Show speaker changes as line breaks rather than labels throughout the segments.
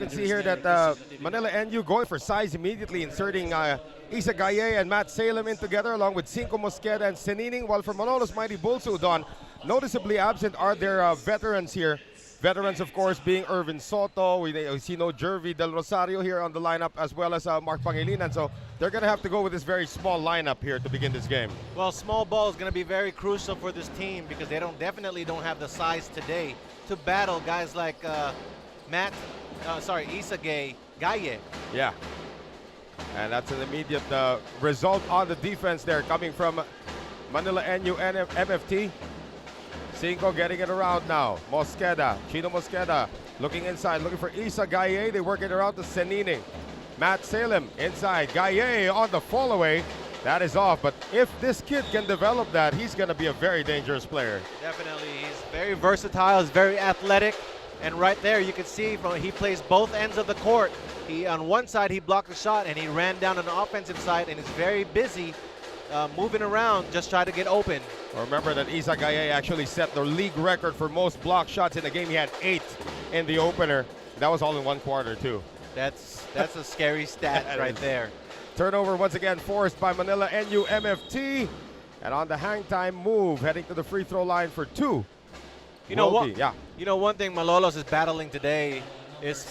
You can see here that Manila NU going for size immediately, inserting Isa Gaye and Matt Salem in together, along with Cinco Mosqueda and Senining, while for Malolos Mighty Bulsu, Don, noticeably absent are their veterans here. Veterans, of course, being Irvin Soto. We see no Jervy Del Rosario here on the lineup, as well as Mark Pangilinan. So they're going to have to go with this very small lineup here to begin this game.
Well, small ball is going to be very crucial for this team because they definitely don't have the size today to battle guys like Isa Gaye.
Yeah. And that's an immediate result on the defense there coming from Manila NU MFT. Cinco getting it around now. Chino Mosqueda looking inside, looking for Isa Gaye. They work it around to Senining. Matt Salem inside. Gaye on the fall away. That is off, but if this kid can develop that, he's going to be a very dangerous player.
Definitely. He's very versatile. He's very athletic. And right there, you can see he plays both ends of the court. On one side, he blocked the shot, and he ran down on the offensive side, and is very busy moving around, just try to get open.
Remember that Isa Gaye actually set the league record for most block shots in the game. He had 8 in the opener. That was all in one quarter, too.
That's a scary stat right there.
Turnover once again forced by Manila NU MFT. And on the hang time move, heading to the free throw line for 2.
You know one thing Malolos is battling today is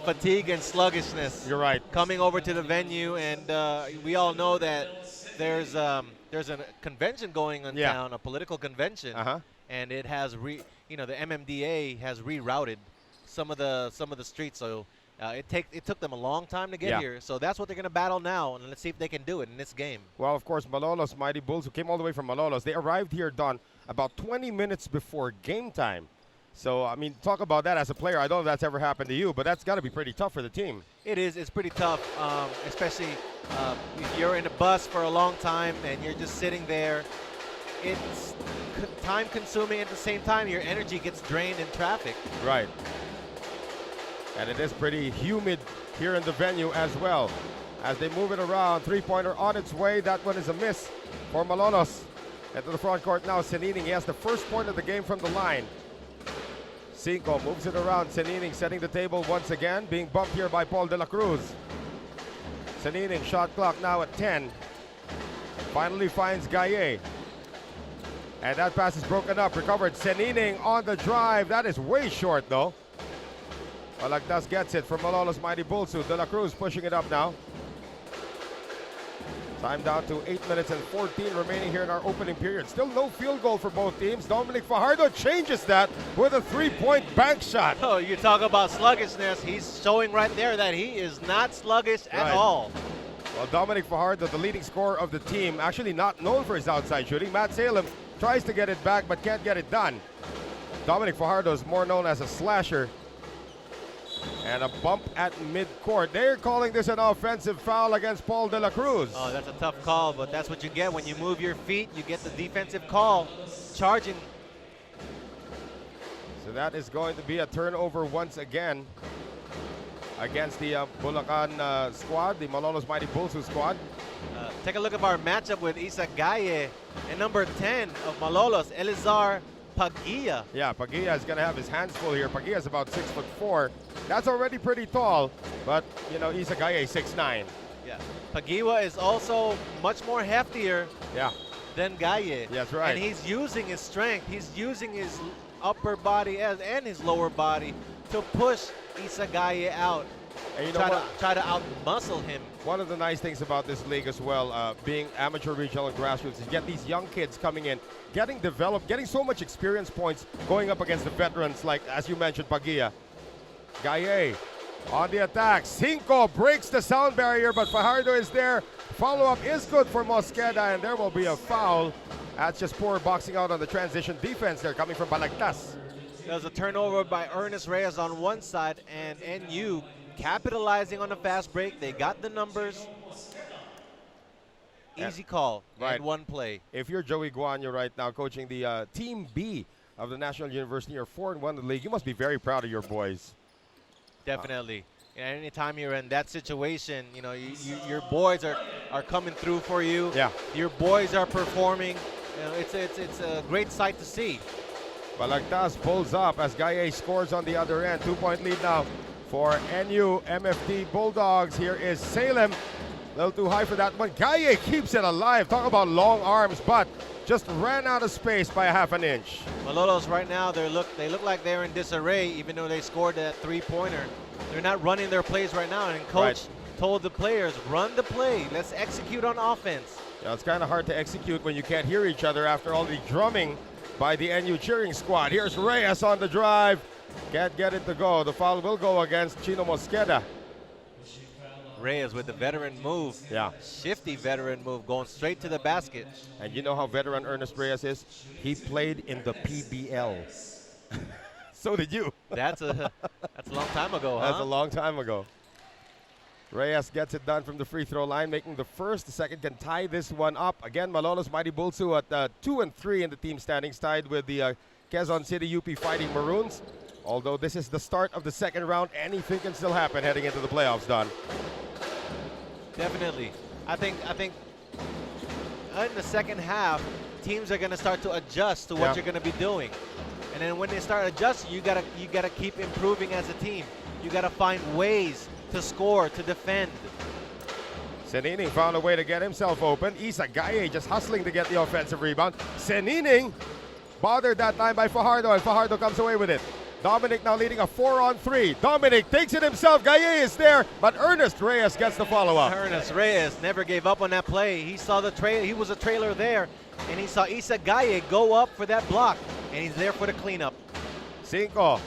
fatigue and sluggishness.
You're right.
Coming over to the venue, and we all know that there's a convention going on town, a political convention, and it has the MMDA has rerouted some of the streets, so it took them a long time to get here. So that's what they're going to battle now, and let's see if they can do it in this game.
Well, of course, Malolos Mighty Bulls, who came all the way from Malolos, they arrived here, Don, about 20 minutes before game time. So, I mean, talk about that as a player. I don't know if that's ever happened to you, but that's got to be pretty tough for the team.
It is. It's pretty tough, especially if you're in a bus for a long time and you're just sitting there. It's time-consuming. At the same time, your energy gets drained in traffic.
Right. And it is pretty humid here in the venue as well. As they move it around, three-pointer on its way. That one is a miss for Malolos. Into the front court now, Senining. He has the first point of the game from the line. Cinco moves it around. Senining setting the table once again, being bumped here by Paul de la Cruz. Senining, shot clock now at 10. Finally finds Gaye. And that pass is broken up, recovered. Senining on the drive. That is way short though. Balagtas gets it from Malolos Mighty Bulsu. De la Cruz pushing it up now. Time down to 8 minutes and 14 remaining here in our opening period. Still no field goal for both teams. Dominic Fajardo changes that with a three-point bank shot.
Oh, you talk about sluggishness. He's showing right there that he is not sluggish at all.
Well, Dominic Fajardo, the leading scorer of the team, actually not known for his outside shooting. Matt Salem tries to get it back but can't get it done. Dominic Fajardo is more known as a slasher. And a bump at midcourt. They're calling this an offensive foul against Paul de la Cruz.
Oh, that's a tough call, but that's what you get when you move your feet. You get the defensive call, charging.
So that is going to be a turnover once again against the Bulacan squad, the Malolos Mighty Bulsu squad.
Take a look at our matchup with Isa Gaye and number 10 of Malolos, Elizar Pagia.
Yeah, Pagia is going to have his hands full here. Pagia is about 6'4". That's already pretty tall, but, you know, Isa Gaye 6'9".
Yeah, Pagia is also much more heftier than Gaye.
That's right.
And he's using his strength. He's using his upper body and his lower body to push Isa Gaye out. And you know try to out-muscle him.
One of the nice things about this league as well, being amateur, regional, and grassroots, is you get these young kids coming in, getting developed, getting so much experience points going up against the veterans like, as you mentioned, Pagia. Gaye on the attack. Cinco breaks the sound barrier, but Fajardo is there. Follow-up is good for Mosqueda, and there will be a foul. That's just poor boxing out on the transition defense there coming from Balagtas.
There's a turnover by Ernest Reyes on one side, and NU capitalizing on the fast break. They got the numbers. Easy call and one play.
If you're Joey Guanyo right now coaching the Team B of the National University, you're 4-1 in the league. You must be very proud of your boys.
Definitely. And anytime you're in that situation, you know, your boys are coming through for you.
Yeah.
Your boys are performing. You know, it's a great sight to see.
Balagtas pulls up as Gaye scores on the other end. 2-point lead now for NU MFT Bulldogs. Here is Salem. A little too high for that one. Gaye keeps it alive. Talk about long arms, but just ran out of space by a half an inch.
Malolos right now, they look like they're in disarray, even though they scored that three-pointer. They're not running their plays right now, and coach told the players, run the play. Let's execute on offense.
Yeah, it's kind of hard to execute when you can't hear each other after all the drumming by the NU cheering squad. Here's Reyes on the drive. Can't get it to go. The foul will go against Chino Mosqueda.
Reyes with the veteran move.
Yeah.
Shifty veteran move, going straight to the basket.
And you know how veteran Ernest Reyes is? He played in the PBL. So did you.
That's a long time ago, huh?
That's a long time ago. Reyes gets it done from the free throw line, making the first. The second can tie this one up. Again, Malolos Mighty Bulsu at 2 and 3 in the team standings, tied with the Quezon City UP Fighting Maroons. Although this is the start of the second round, anything can still happen heading into the playoffs, Don.
Definitely. I think in the second half, teams are going to start to adjust to what you're going to be doing. And then when they start adjusting, you gotta keep improving as a team. You gotta find ways to score, to defend.
Senining found a way to get himself open. Isa Gaye just hustling to get the offensive rebound. Senining bothered that time by Fajardo, and Fajardo comes away with it. Dominic now leading a 4-on-3. Dominic takes it himself. Gaye is there, but Ernest Reyes gets the follow-up.
Ernest Reyes never gave up on that play. He saw the trail. He was a trailer there, and he saw Isa Gaye go up for that block, and he's there for the cleanup.
Cinco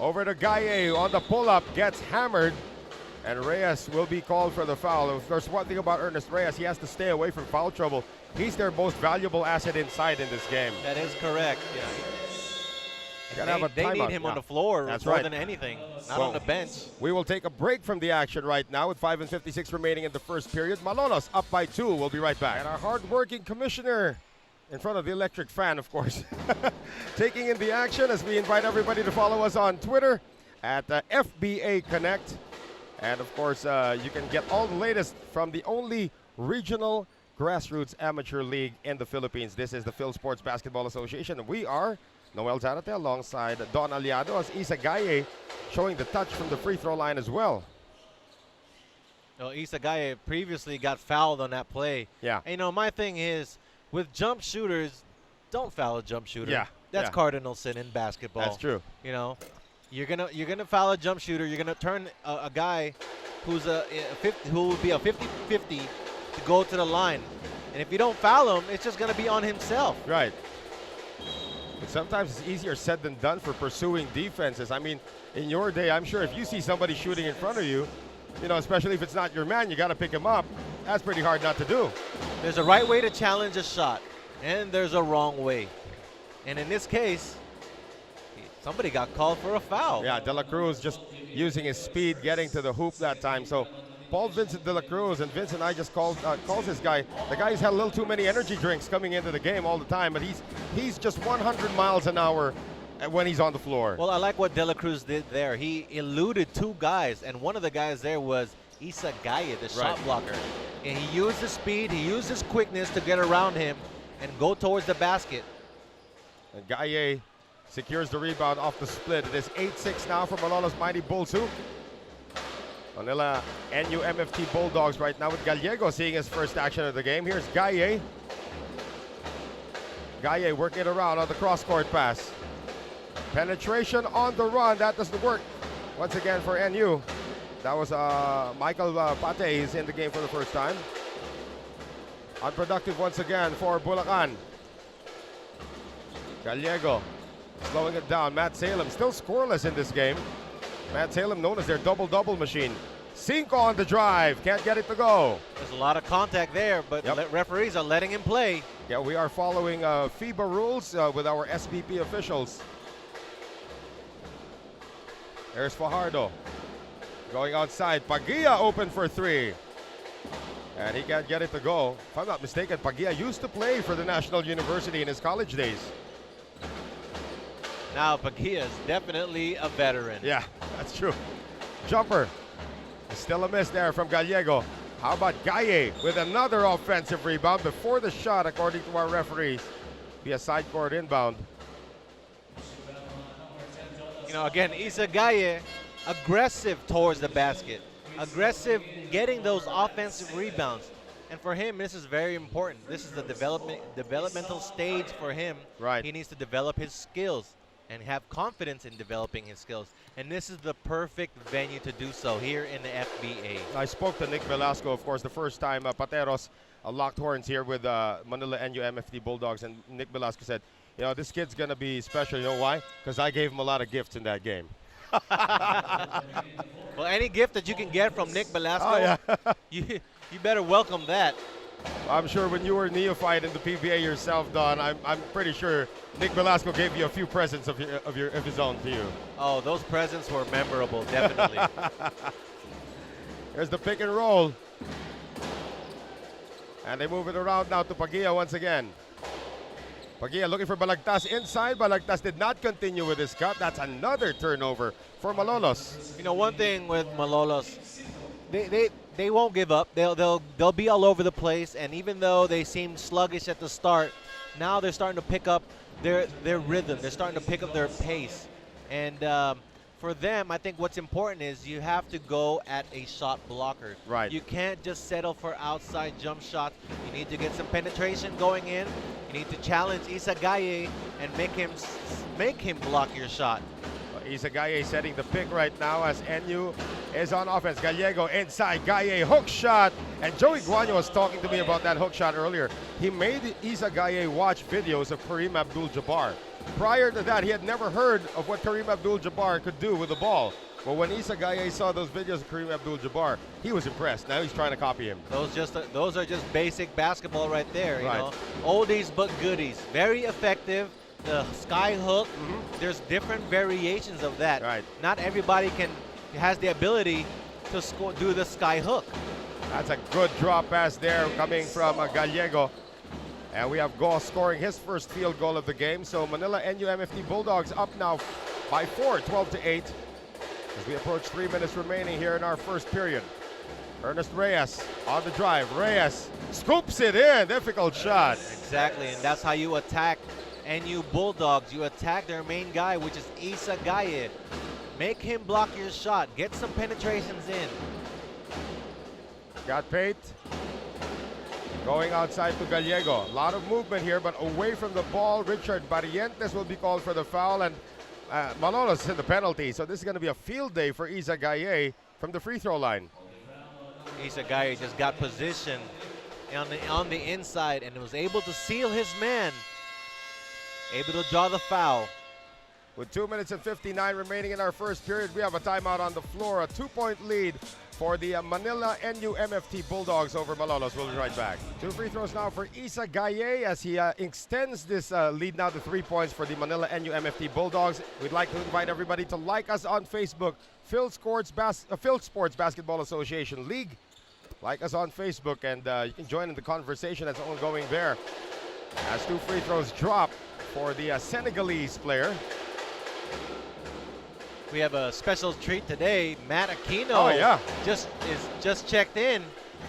over to Gaye on the pull-up, gets hammered, and Reyes will be called for the foul. If there's one thing about Ernest Reyes, he has to stay away from foul trouble. He's their most valuable asset inside in this game.
That is correct. Yeah. They need him on the floor more than anything, not on the bench.
We will take a break from the action right now with 5:56 remaining in the first period. Malolos up by 2. We'll be right back. And our hard-working commissioner in front of the electric fan, of course, taking in the action as we invite everybody to follow us on Twitter at FBA Connect. And, of course, you can get all the latest from the only regional grassroots amateur league in the Philippines. This is the Filsports Basketball Association. We are Noel Zarate alongside Don Aliado as Isa Gaye showing the touch from the free throw line as well.
No, Isa Gaye previously got fouled on that play.
Yeah.
And, you know, my thing is, with jump shooters, don't foul a jump shooter.
Yeah.
That's cardinal sin in basketball.
That's true.
You know, you're gonna foul a jump shooter. You're gonna turn a guy who's who would be a 50-50 to go to the line. And if you don't foul him, it's just gonna be on himself.
Right. But sometimes it's easier said than done for pursuing defenses. I mean, in your day, I'm sure if you see somebody shooting in front of you, you know, especially if it's not your man, you got to pick him up. That's pretty hard not to do.
There's a right way to challenge a shot, and there's a wrong way. And in this case, somebody got called for a foul.
Yeah, De La Cruz just using his speed, getting to the hoop that time. So Paul Vincent De La Cruz, and Vincent I just calls this guy. The guy's had a little too many energy drinks coming into the game all the time, but he's just 100 miles an hour when he's on the floor.
Well, I like what De La Cruz did there. He eluded 2 guys, and one of the guys there was Isa Gaye, the shot blocker. And he used his speed, he used his quickness to get around him and go towards the basket.
And Gaye secures the rebound off the split. It is 8-6 now for Malolos Mighty Bulsu. Manila NU MFT Bulldogs right now with Gallego seeing his first action of the game. Here's Gaye. Gaye working it around on the cross-court pass. Penetration on the run. That doesn't work once again for NU. That was Michael Pate is in the game for the first time. Unproductive once again for Bulacan. Gallego slowing it down. Matt Salem still scoreless in this game. Matt Salem known as their double-double machine. Cinco on the drive. Can't get it to go.
There's a lot of contact there, but referees are letting him play.
Yeah, we are following FIBA rules with our SBP officials. There's Fajardo. Going outside. Pagia open for 3. And he can't get it to go. If I'm not mistaken, Pagia used to play for the National University in his college days.
Now Pagia is definitely a veteran.
Yeah, that's true. Jumper. Still a miss there from Gallego. How about Gaye with another offensive rebound before the shot, according to our referees. Be a side court inbound.
You know, again, Isa Gaye, aggressive towards the basket, aggressive getting those offensive rebounds. And for him, this is very important. This is the developmental stage for him.
Right.
He needs to develop his skills and have confidence in developing his skills. And this is the perfect venue to do so here in the FBA.
I spoke to Nick Velasco, of course, the first time Pateros locked horns here with Manila NU MFT Bulldogs, and Nick Velasco said, you know, this kid's going to be special. You know why? Because I gave him a lot of gifts in that game.
Well, any gift that you can get from Nick Velasco, you better welcome that.
I'm sure when you were neophyte in the PBA yourself, Don, I'm pretty sure Nick Velasco gave you a few presents of his own to you.
Oh, those presents were memorable, definitely.
Here's the pick and roll. And they move it around now to Pagia once again. Pagia looking for Balagtas inside. Balagtas did not continue with his cut. That's another turnover for Malolos.
You know, one thing with Malolos, they won't give up. They'll be all over the place, and even though they seemed sluggish at the start, now they're starting to pick up their rhythm. They're starting to pick up their pace. And for them, I think what's important is you have to go at a shot blocker.
Right.
You can't just settle for outside jump shots. You need to get some penetration going in. You need to challenge Isagaye and make him block your shot.
Isagaye setting the pick right now as NU is on offense. Gallego inside, Gaye hook shot. And Joey Guanyo was talking to me about that hook shot earlier. He made Isagaye watch videos of Kareem Abdul-Jabbar. Prior to that, he had never heard of what Kareem Abdul-Jabbar could do with the ball. But when Isagaye saw those videos of Kareem Abdul-Jabbar, he was impressed. Now he's trying to copy him.
Those are just basic basketball right there.
Right.
You know, oldies but goodies. Very effective. The sky hook. There's different variations of that.
Right.
Not everybody has the ability to do the sky hook.
That's a good drop pass there coming from Gallego. And we have Goss scoring his first field goal of the game. So Manila NU MFT Bulldogs up now by 4, 12-8. As we approach 3 minutes remaining here in our first period. Ernest Reyes on the drive. Reyes scoops it in. Difficult shot.
Exactly, and that's how you attack NU Bulldogs. You attack their main guy, which is Isagaye. Make him block your shot. Get some penetrations in.
Got Pate. Going outside to Gallego. A lot of movement here, but away from the ball. Richard Barrientes will be called for the foul, and Malolos in the penalty. So this is going to be a field day for Isagaye from the free throw line.
Isagaye just got position on the inside and was able to seal his man. Able to draw the foul.
With 2 minutes and 59 remaining in our first period, we have a timeout on the floor. A 2-point lead for the Manila NU MFT Bulldogs over Malolos. We'll be right back. 2 free throws now for Isagaye as he extends this lead now to 3 points for the Manila NU MFT Bulldogs. We'd like to invite everybody to like us on Facebook, Filsports Basketball Association League. Like us on Facebook, and you can join in the conversation that's ongoing there. As 2 free throws drop for the Senegalese player.
We have a special treat today. Matt Aquino just checked in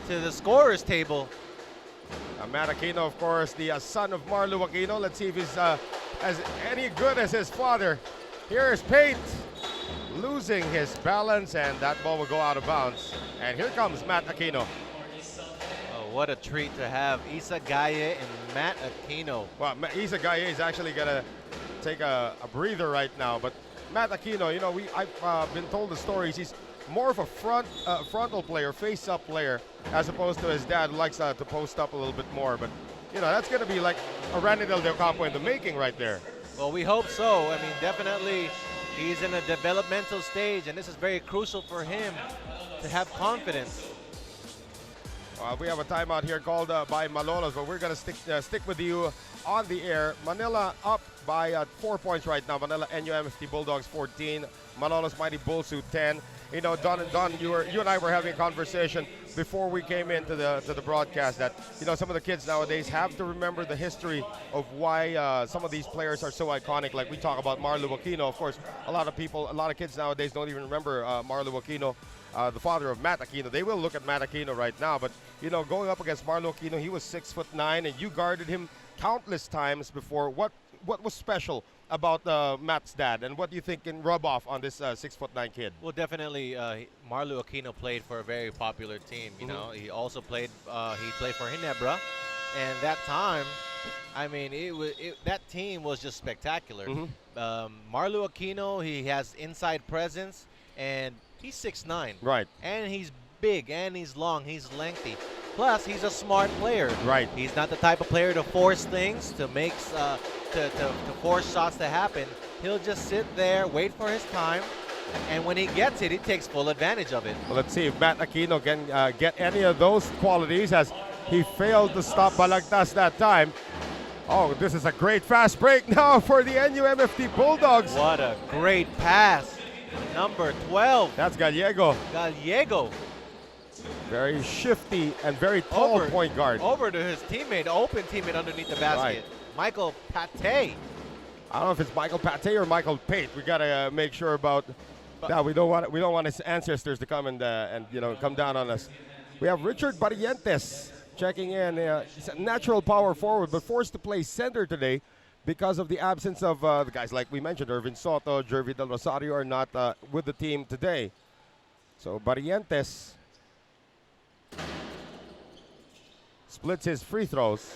to the scorer's table.
Matt Aquino, of course, the son of Marlo Aquino. Let's see if he's as any good as his father. Here's Pate losing his balance, and that ball will go out of bounds. And here comes Matt Aquino.
Oh, what a treat to have Isagaye and Matt Aquino.
Well, Isagaye is actually going to take a breather right now, but Matt Aquino, you know, I've been told the stories. He's more of a frontal player, face-up player, as opposed to his dad who likes to post up a little bit more. But, you know, that's going to be like a Randy Del Campo in the making right there.
Well, we hope so. I mean, definitely he's in a developmental stage, and this is very crucial for him to have confidence.
We have a timeout here called by Malolos, but we're going to stick with you on the air. Manila up by 4 points right now. Manila NU MFT Bulldogs 14, Malolos Mighty Bulsu 10. You know, Don, you and I were having a conversation before we came into the broadcast that, you know, some of the kids nowadays have to remember the history of why some of these players are so iconic. Like we talk about Marlo Aquino, of course, a lot of kids nowadays don't even remember Marlo Aquino, the father of Matt Aquino. They will look at Matt Aquino right now, but, you know, going up against Marlo Aquino, he was 6'9", and you guarded him countless times before. What what was special about Matt's dad, and what do you think can rub off on this 6'9" kid?
Well, definitely, Marlo Aquino played for a very popular team. You know, he also played. He played for Ginebra, and that time, I mean, that team was just spectacular. Marlo Aquino, he has inside presence, and he's 6'9".
Right.
And he's big, and he's long, he's lengthy. Plus, he's a smart player.
Right.
He's not the type of player to force things, to make, to force shots to happen. He'll just sit there, wait for his time, and when he gets it, he takes full advantage of it.
Well, let's see if Matt Aquino can get any of those qualities, as he failed to stop Balagtas that time. Oh, this is a great fast break now for the NUMFT Bulldogs.
What a great pass. Number 12.
That's Gallego.
Gallego.
Very shifty and very tall point guard.
Over to his teammate, open teammate underneath the basket.
Right.
Michael Pate.
I don't know if it's Michael Pate or Michael Pate. We gotta make sure about that. We don't want his ancestors to come and come down on us. We have Richard Barrientes checking in. He's a natural power forward, but forced to play center today because of the absence of the guys like we mentioned. Irvin Soto, Jervy Del Rosario are not with the team today. So Barrientes splits his free throws.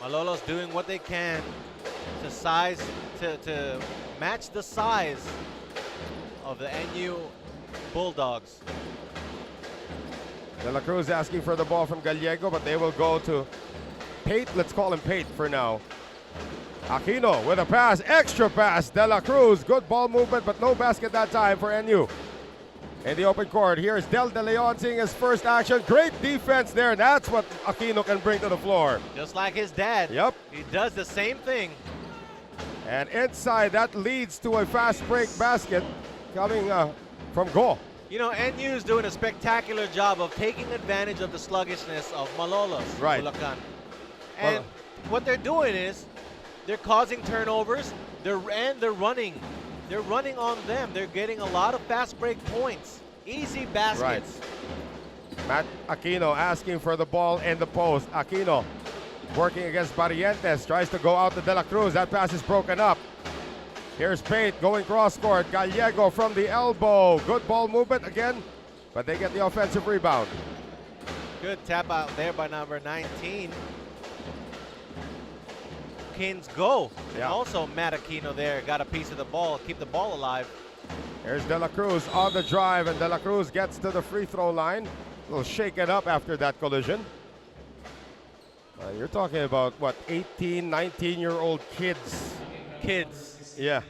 Malolos doing what they can to match the size of the NU Bulldogs.
De La Cruz asking for the ball from Gallego, but they will go to Pate. Let's call him Pate for now. Aquino with a pass, extra pass. De La Cruz, good ball movement, but no basket that time for NU. In the open court, here's Del De Leon seeing his first action. Great defense there. That's what Aquino can bring to the floor.
Just like his dad.
Yep.
He does the same thing.
And inside, that leads to a fast break basket coming from Go.
You know, NU is doing a spectacular job of taking advantage of the sluggishness of Malolos.
Right.
Bulacan. And what they're doing is they're causing turnovers. They're running. They're running on them. They're getting a lot of fast break points. Easy baskets.
Right. Matt Aquino asking for the ball in the post. Aquino working against Barrientes. Tries to go out to De La Cruz. That pass is broken up. Here's Pate going cross court. Gallego from the elbow. Good ball movement again, but they get the offensive rebound.
Good tap out there by number 19. Kings go.
Yeah.
And also Matt Aquino there got a piece of the ball, keep the ball alive.
Here's De La Cruz on the drive, and De La Cruz gets to the free throw line. A little shaken up after that collision. You're talking about, what, 18, 19-year-old kids.
Kids.
Yeah.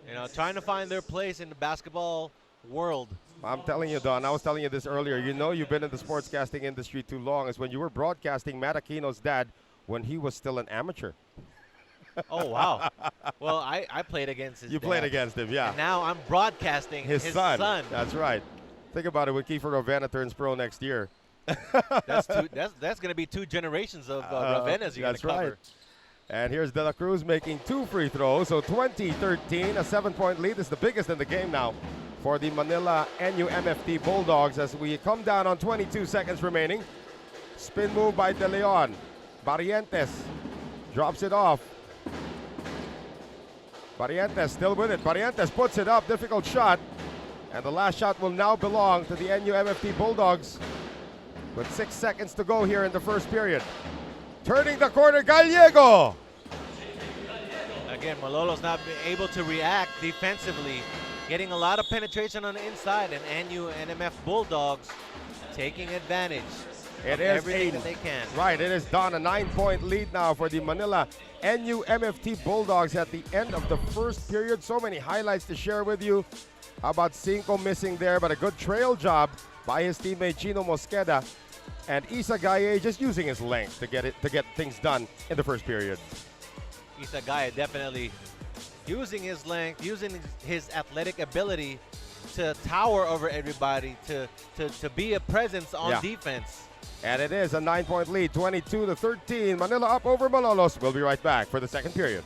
You know, trying to find their place in the basketball world.
I'm telling you, Don, I was telling you this earlier. You know you've been in the sportscasting industry too long. It's when you were broadcasting Matt Aquino's dad when he was still an amateur.
Oh, wow. Well, I played against his
You
dad.
played against him, yeah.
And now I'm broadcasting his son.
That's right. Think about it when Kiefer Ravena turns pro next year.
That's going to be 2 generations of Ravenas you're going to cover.
Right. And here's De La Cruz making 2 free throws. So 20-13, a 7-point lead. This is the biggest in the game now for the Manila NUMFT Bulldogs as we come down on 22 seconds remaining. Spin move by De Leon. Barrientes drops it off. Barrientes still with it. Barrientes puts it up. Difficult shot. And the last shot will now belong to the NUMFT Bulldogs with 6 seconds to go here in the first period. Turning the corner, Gallego.
Again, Malolos not being able to react defensively. Getting a lot of penetration on the inside, and NU NMF Bulldogs taking advantage of everything that they can.
Right, it is done. A 9-point lead now for the Manila NUMFT Bulldogs at the end of the first period. So many highlights to share with you. How about Cinco missing there, but a good trail job by his teammate Chino Mosqueda. And Isa Gaye just using his length to get things done in the first period.
Isa Gaye definitely using his length, using his athletic ability to tower over everybody, to be a presence on defense.
And it is a 9-point lead, 22-13. Manila up over Malolos. We'll be right back for the second period.